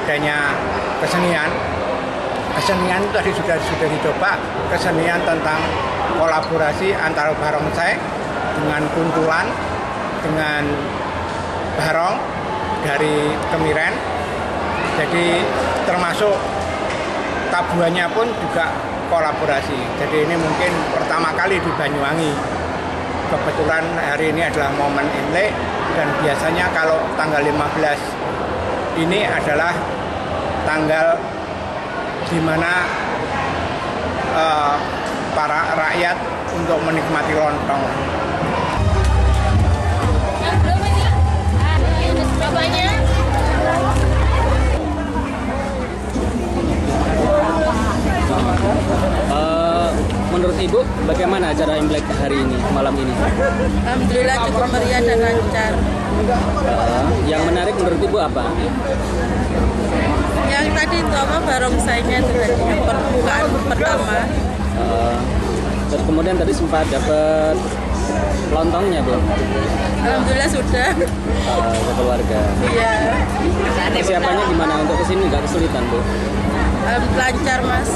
adanya kesenian itu tadi sudah dicoba, kesenian tentang kolaborasi antara barongsai dengan kuntulan dengan barong dari Kemiren. Jadi termasuk tabuhannya pun juga kolaborasi. Jadi ini mungkin pertama kali di Banyuwangi. Kebetulan hari ini adalah momen Imlek dan biasanya kalau tanggal 15 ini adalah tanggal di mana para rakyat untuk menikmati lontong. Menurut Ibu, bagaimana acara Imlek hari ini, malam ini? Alhamdulillah cukup meriah dan lancar. Yang menarik menurut Ibu apa? Yang tadi itu apa, barongsainya itu tadi yang pembukaan pertama. Terus kemudian tadi sempat dapat lontongnya, Bu? Alhamdulillah sudah. Ke keluarga. Iya. Persiapannya gimana untuk kesini? Nggak kesulitan, Bu? Lancar Mas.